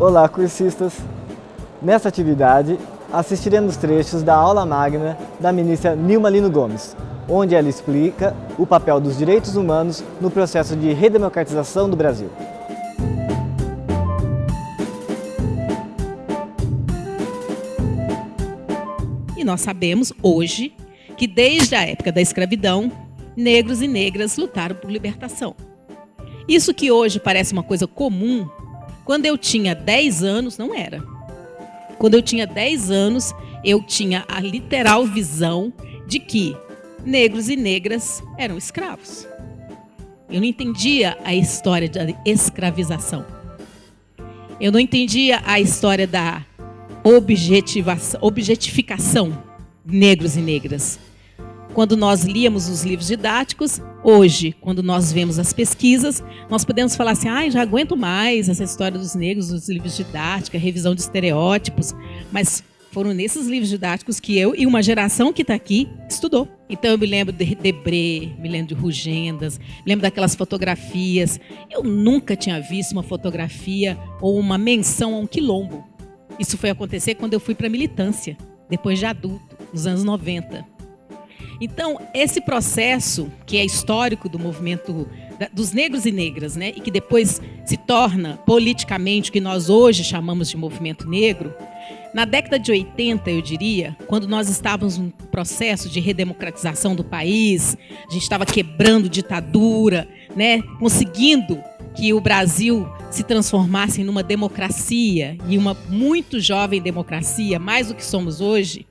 Olá, cursistas! Nesta atividade, assistiremos trechos da aula magna da ministra Nilma Lino Gomes, onde ela explica o papel dos direitos humanos no processo de redemocratização do Brasil. E nós sabemos hoje que desde a época da escravidão, negros e negras lutaram por libertação. Isso que hoje parece uma coisa comum, quando eu tinha 10 anos, não era. Quando eu tinha 10 anos, eu tinha a literal visão de que negros e negras eram escravos. Eu não entendia a história da escravização. Eu não entendia a história da objetificação de negros e negras. Quando nós líamos os livros didáticos, hoje, quando nós vemos as pesquisas, nós podemos falar assim, já aguento mais essa história dos negros, dos livros didáticos, revisão de estereótipos, mas foram nesses livros didáticos que eu e uma geração que está aqui estudou. Então eu me lembro de Debré, me lembro de Rugendas, me lembro daquelas fotografias. Eu nunca tinha visto uma fotografia ou uma menção a um quilombo. Isso foi acontecer quando eu fui para a militância, depois de adulto, nos anos 90. Então, esse processo, que é histórico do movimento dos negros e negras, né, e que depois se torna politicamente o que nós hoje chamamos de movimento negro, na década de 80, eu diria, quando nós estávamos num processo de redemocratização do país, a gente estava quebrando ditadura, né, conseguindo que o Brasil se transformasse numa democracia, e uma muito jovem democracia, mais do que somos hoje,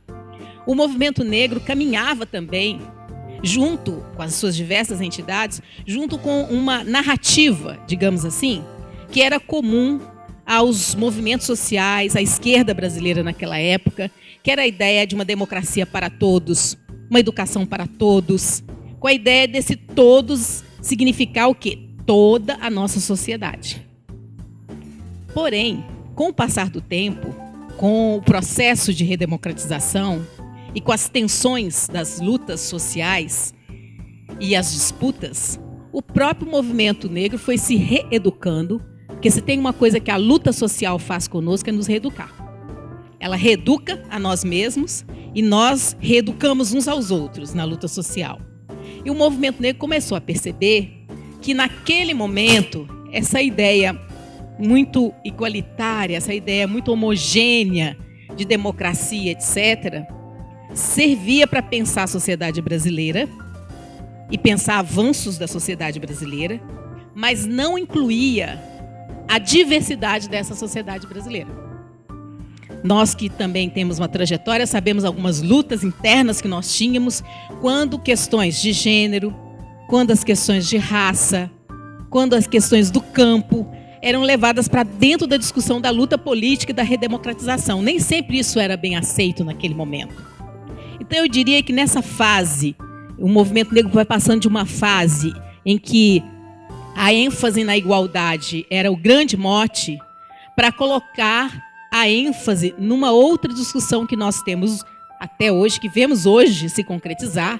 o movimento negro caminhava também, junto com as suas diversas entidades, junto com uma narrativa, digamos assim, que era comum aos movimentos sociais, à esquerda brasileira naquela época, que era a ideia de uma democracia para todos, uma educação para todos, com a ideia desse todos significar o quê? Toda a nossa sociedade. Porém, com o passar do tempo, com o processo de redemocratização e com as tensões das lutas sociais e as disputas, o próprio movimento negro foi se reeducando, porque se tem uma coisa que a luta social faz conosco é nos reeducar. Ela reeduca a nós mesmos e nós reeducamos uns aos outros na luta social. E o movimento negro começou a perceber que naquele momento, essa ideia muito igualitária, essa ideia muito homogênea de democracia, etc., servia para pensar a sociedade brasileira e pensar avanços da sociedade brasileira, mas não incluía a diversidade dessa sociedade brasileira. Nós que também temos uma trajetória, sabemos algumas lutas internas que nós tínhamos quando questões de gênero, quando as questões de raça, quando as questões do campo eram levadas para dentro da discussão da luta política e da redemocratização. Nem sempre isso era bem aceito naquele momento. Então eu diria que nessa fase, o movimento negro vai passando de uma fase em que a ênfase na igualdade era o grande mote, para colocar a ênfase numa outra discussão que nós temos até hoje, que vemos hoje se concretizar,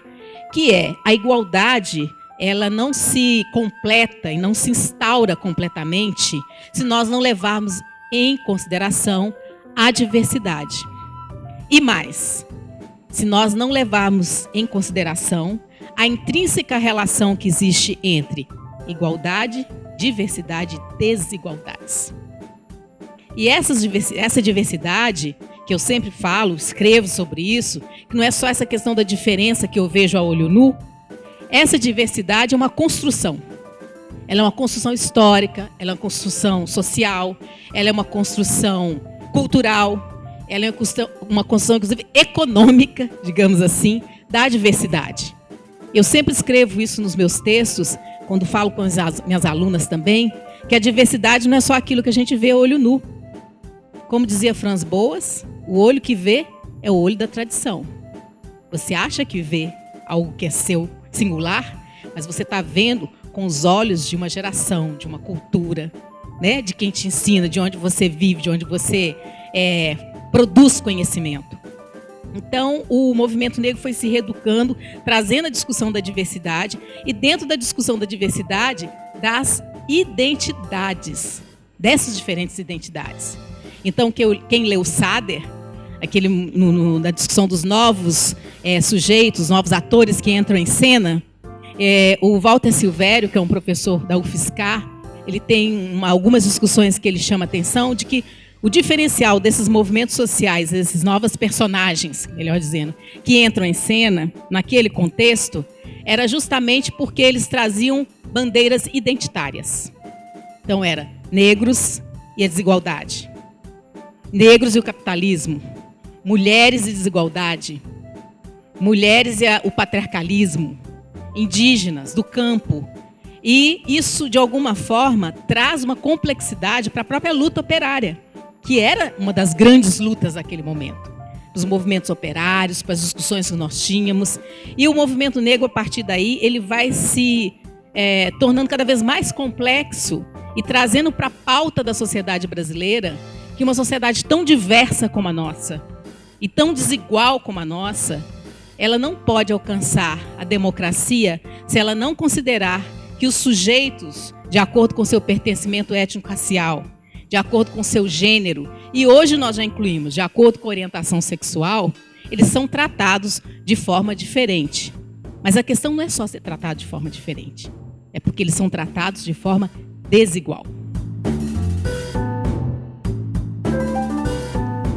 que é a igualdade. Ela não se completa e não se instaura completamente se nós não levarmos em consideração a diversidade. E mais, se nós não levarmos em consideração a intrínseca relação que existe entre igualdade, diversidade e desigualdades. E essa diversidade, que eu sempre falo, escrevo sobre isso, que não é só essa questão da diferença que eu vejo a olho nu. Essa diversidade é uma construção. Ela é uma construção histórica, ela é uma construção social, ela é uma construção cultural, ela é uma construção, inclusive, econômica, digamos assim, da diversidade. Eu sempre escrevo isso nos meus textos, quando falo com as minhas alunas também, que a diversidade não é só aquilo que a gente vê a olho nu. Como dizia Franz Boas, o olho que vê é o olho da tradição. Você acha que vê algo que é seu, singular, mas você está vendo com os olhos de uma geração, de uma cultura, né? De quem te ensina, de onde você vive, de onde você produz conhecimento. Então, o movimento negro foi se reeducando, trazendo a discussão da diversidade e, dentro da discussão da diversidade, das identidades dessas diferentes identidades. Então, quem leu Sader, na discussão dos novos sujeitos, novos atores que entram em cena, o Walter Silvério, que é um professor da UFSCar, ele tem algumas discussões que ele chama a atenção de que o diferencial desses movimentos sociais, desses novos personagens, melhor dizendo, que entram em cena naquele contexto, era justamente porque eles traziam bandeiras identitárias. Então era negros e a desigualdade, negros e o capitalismo, mulheres e desigualdade, mulheres e o patriarcalismo, indígenas, do campo. E isso, de alguma forma, traz uma complexidade para a própria luta operária, que era uma das grandes lutas daquele momento. Dos movimentos operários, para as discussões que nós tínhamos. E o movimento negro, a partir daí, ele vai se tornando cada vez mais complexo e trazendo para a pauta da sociedade brasileira que uma sociedade tão diversa como a nossa e tão desigual como a nossa, ela não pode alcançar a democracia se ela não considerar que os sujeitos, de acordo com seu pertencimento étnico-racial, de acordo com seu gênero, e hoje nós já incluímos, de acordo com a orientação sexual, eles são tratados de forma diferente. Mas a questão não é só ser tratado de forma diferente, é porque eles são tratados de forma desigual.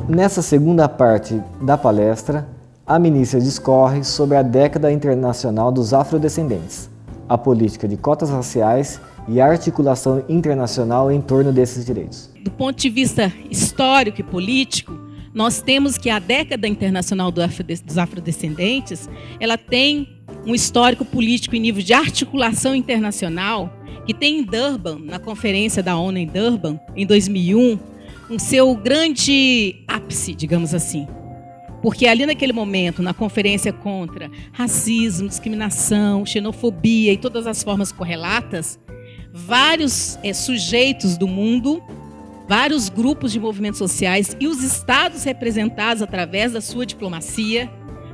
Nessa segunda parte da palestra, a ministra discorre sobre a década internacional dos afrodescendentes, a política de cotas raciais e a articulação internacional em torno desses direitos. Do ponto de vista histórico e político, nós temos que a década internacional dos afrodescendentes, ela tem um histórico político em nível de articulação internacional, que tem em Durban, na conferência da ONU em Durban, em 2001, um seu grande ápice, digamos assim. Porque ali naquele momento, na conferência contra racismo, discriminação, xenofobia e todas as formas correlatas, vários sujeitos do mundo, vários grupos de movimentos sociais e os estados representados através da sua diplomacia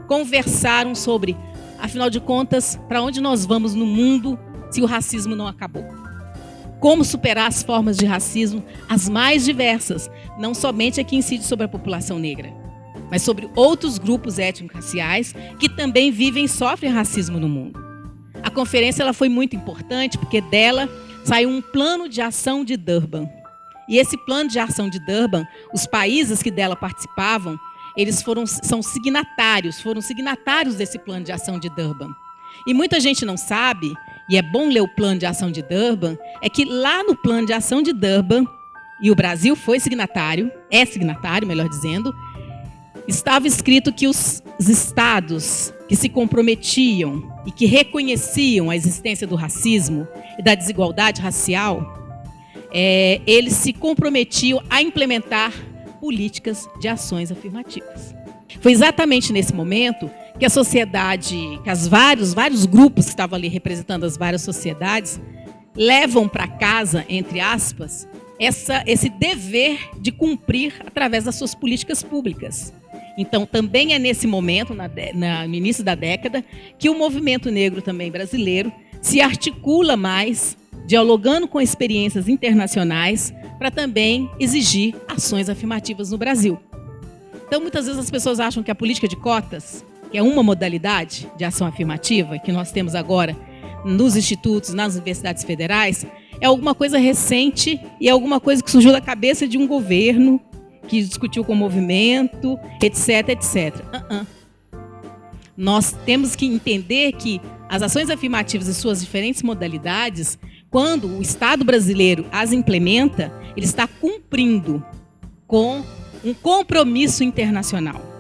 conversaram sobre, afinal de contas, para onde nós vamos no mundo se o racismo não acabou. Como superar as formas de racismo, as mais diversas, não somente a que incide sobre a população negra, mas sobre outros grupos étnico-raciais que também vivem e sofrem racismo no mundo. A conferência ela foi muito importante porque dela saiu um plano de ação de Durban. E esse plano de ação de Durban, os países que dela participavam, eles foram signatários desse plano de ação de Durban. E muita gente não sabe, e é bom ler o plano de ação de Durban, é que lá no plano de ação de Durban, e o Brasil foi signatário, melhor dizendo, estava escrito que os estados que se comprometiam e que reconheciam a existência do racismo e da desigualdade racial, eles se comprometiam a implementar políticas de ações afirmativas. Foi exatamente nesse momento que a sociedade, que vários grupos que estavam ali representando as várias sociedades, levam para casa, entre aspas, esse dever de cumprir através das suas políticas públicas. Então, também é nesse momento, no início da década, que o movimento negro também brasileiro se articula mais, dialogando com experiências internacionais, para também exigir ações afirmativas no Brasil. Então, muitas vezes as pessoas acham que a política de cotas, que é uma modalidade de ação afirmativa que nós temos agora nos institutos, nas universidades federais, é alguma coisa recente e é alguma coisa que surgiu da cabeça de um governo que discutiu com o movimento, etc, etc. Nós temos que entender que as ações afirmativas e suas diferentes modalidades, quando o Estado brasileiro as implementa, ele está cumprindo com um compromisso internacional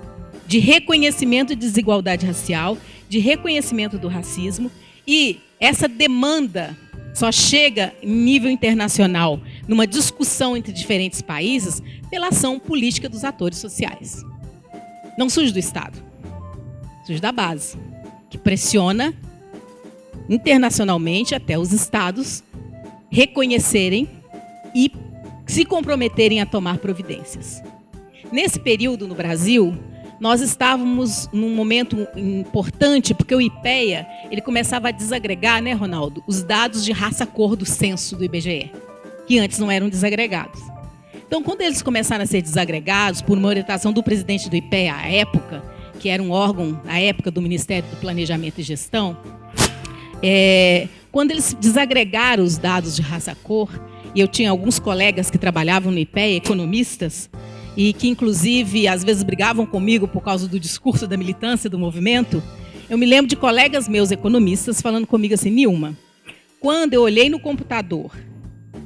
de reconhecimento de desigualdade racial, de reconhecimento do racismo, e essa demanda só chega em nível internacional, numa discussão entre diferentes países, pela ação política dos atores sociais. Não surge do Estado, surge da base, que pressiona internacionalmente até os Estados reconhecerem e se comprometerem a tomar providências. Nesse período, no Brasil, nós estávamos num momento importante, porque o IPEA ele começava a desagregar, né, Ronaldo, os dados de raça-cor do censo do IBGE. que antes não eram desagregados. Então, quando eles começaram a ser desagregados, por uma orientação do presidente do IPEA à época, que era um órgão, à época, do Ministério do Planejamento e Gestão, quando eles desagregaram os dados de raça-cor, e eu tinha alguns colegas que trabalhavam no IPEA, economistas, e que, inclusive, às vezes brigavam comigo por causa do discurso da militância do movimento, eu me lembro de colegas meus economistas falando comigo assim: Nilma, quando eu olhei no computador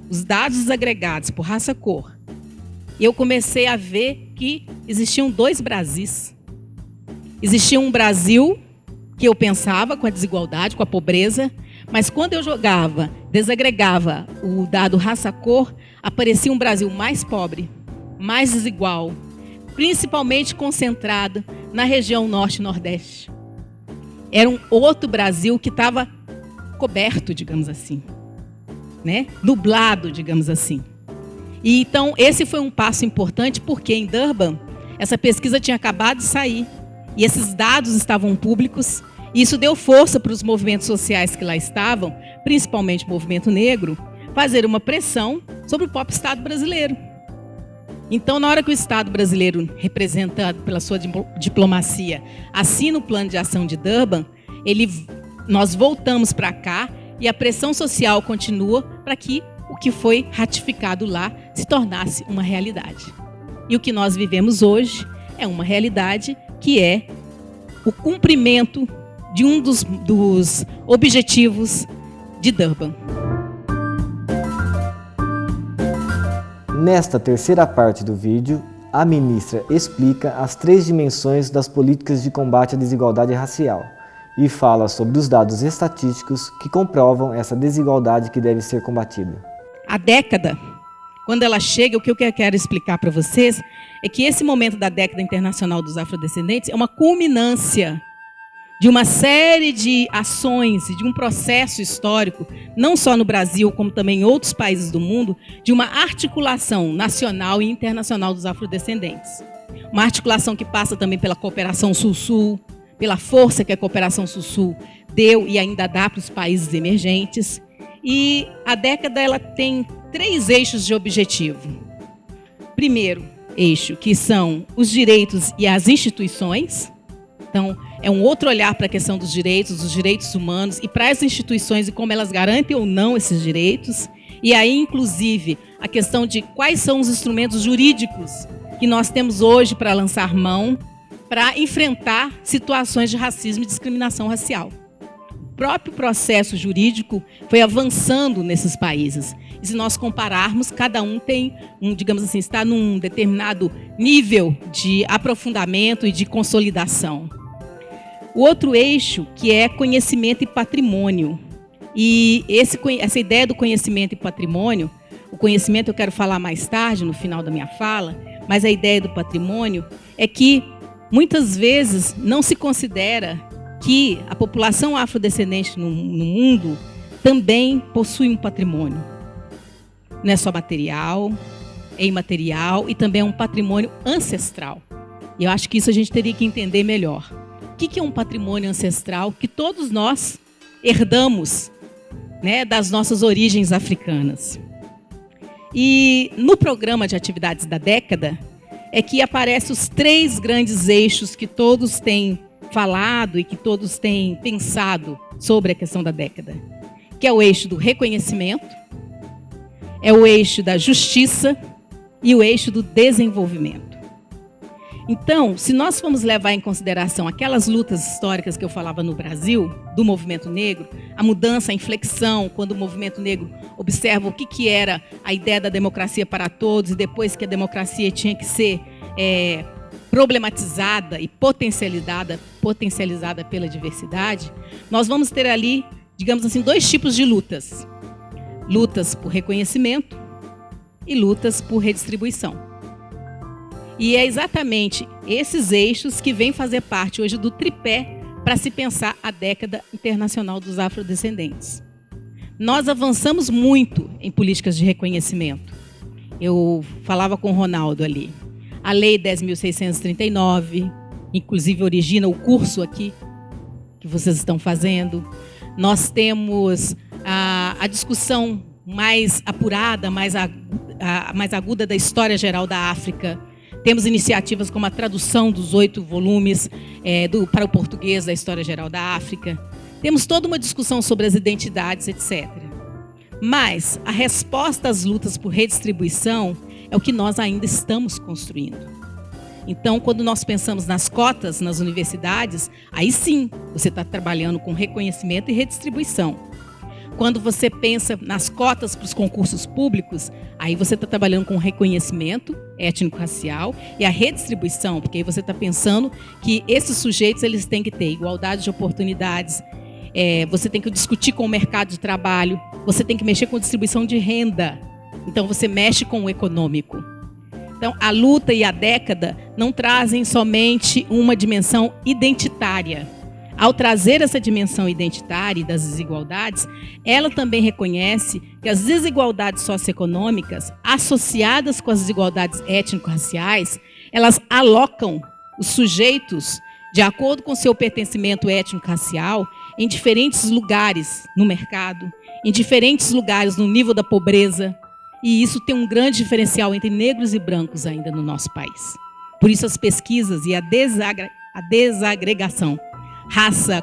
os dados desagregados por raça-cor, eu comecei a ver que existiam 2 Brasis. Existia um Brasil que eu pensava com a desigualdade, com a pobreza, mas quando eu desagregava o dado raça-cor, aparecia um Brasil mais pobre, mais desigual, principalmente concentrado na região norte e nordeste. Era um outro Brasil que estava coberto, digamos assim, né? Nublado, digamos assim. E então esse foi um passo importante, porque em Durban essa pesquisa tinha acabado de sair e esses dados estavam públicos, e isso deu força para os movimentos sociais que lá estavam, principalmente o movimento negro, fazer uma pressão sobre o próprio Estado brasileiro. Então, na hora que o Estado brasileiro, representado pela sua diplomacia, assina o plano de ação de Durban, nós voltamos para cá e a pressão social continua para que o que foi ratificado lá se tornasse uma realidade. E o que nós vivemos hoje é uma realidade que é o cumprimento de um dos objetivos de Durban. Nesta terceira parte do vídeo, a ministra explica as 3 dimensões das políticas de combate à desigualdade racial e fala sobre os dados estatísticos que comprovam essa desigualdade que deve ser combatida. A década, quando ela chega, o que eu quero explicar para vocês é que esse momento da década internacional dos afrodescendentes é uma culminância de uma série de ações e de um processo histórico, não só no Brasil, como também em outros países do mundo, de uma articulação nacional e internacional dos afrodescendentes. Uma articulação que passa também pela cooperação Sul-Sul, pela força que a cooperação Sul-Sul deu e ainda dá para os países emergentes. E a década ela tem 3 eixos de objetivo. Primeiro eixo, que são os direitos e as instituições. Então, é um outro olhar para a questão dos direitos humanos e para as instituições e como elas garantem ou não esses direitos. E aí, inclusive, a questão de quais são os instrumentos jurídicos que nós temos hoje para lançar mão para enfrentar situações de racismo e discriminação racial. O próprio processo jurídico foi avançando nesses países. E se nós compararmos, cada um tem, digamos assim, está num determinado nível de aprofundamento e de consolidação. O outro eixo, que é conhecimento e patrimônio. E essa ideia do conhecimento e patrimônio, o conhecimento eu quero falar mais tarde, no final da minha fala, mas a ideia do patrimônio é que, muitas vezes, não se considera que a população afrodescendente no mundo também possui um patrimônio. Não é só material, é imaterial e também é um patrimônio ancestral. E eu acho que isso a gente teria que entender melhor. O que é um patrimônio ancestral que todos nós herdamos, né, das nossas origens africanas? E no programa de atividades da década é que aparecem os 3 grandes eixos que todos têm falado e que todos têm pensado sobre a questão da década, que é o eixo do reconhecimento, é o eixo da justiça e o eixo do desenvolvimento. Então, se nós formos levar em consideração aquelas lutas históricas que eu falava no Brasil, do movimento negro, a mudança, a inflexão, quando o movimento negro observa o que era a ideia da democracia para todos, e depois que a democracia tinha que ser problematizada e potencializada pela diversidade, nós vamos ter ali, digamos assim, 2 tipos de lutas. Lutas por reconhecimento e lutas por redistribuição. E é exatamente esses eixos que vêm fazer parte hoje do tripé para se pensar a década internacional dos afrodescendentes. Nós avançamos muito em políticas de reconhecimento. Eu falava com o Ronaldo ali. A Lei 10.639, inclusive origina o curso aqui que vocês estão fazendo. Nós temos a discussão mais apurada, mais aguda da história geral da África. Temos iniciativas como a tradução dos 8 volumes para o português da história geral da África. Temos toda uma discussão sobre as identidades, etc. Mas a resposta às lutas por redistribuição é o que nós ainda estamos construindo. Então, quando nós pensamos nas cotas nas universidades, aí sim, você está trabalhando com reconhecimento e redistribuição. Quando você pensa nas cotas para os concursos públicos, aí você está trabalhando com reconhecimento étnico-racial e a redistribuição, porque aí você está pensando que esses sujeitos eles têm que ter igualdade de oportunidades, você tem que discutir com o mercado de trabalho, você tem que mexer com distribuição de renda. Então, você mexe com o econômico. Então, a luta e a década não trazem somente uma dimensão identitária. Ao trazer essa dimensão identitária e das desigualdades, ela também reconhece que as desigualdades socioeconômicas, associadas com as desigualdades étnico-raciais, elas alocam os sujeitos, de acordo com seu pertencimento étnico-racial, em diferentes lugares no mercado, em diferentes lugares no nível da pobreza. E isso tem um grande diferencial entre negros e brancos ainda no nosso país. Por isso as pesquisas e a desagregação raça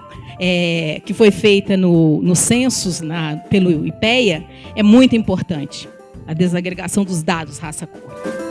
que foi feita no census pelo IPEA é muito importante. A desagregação dos dados raça-cor.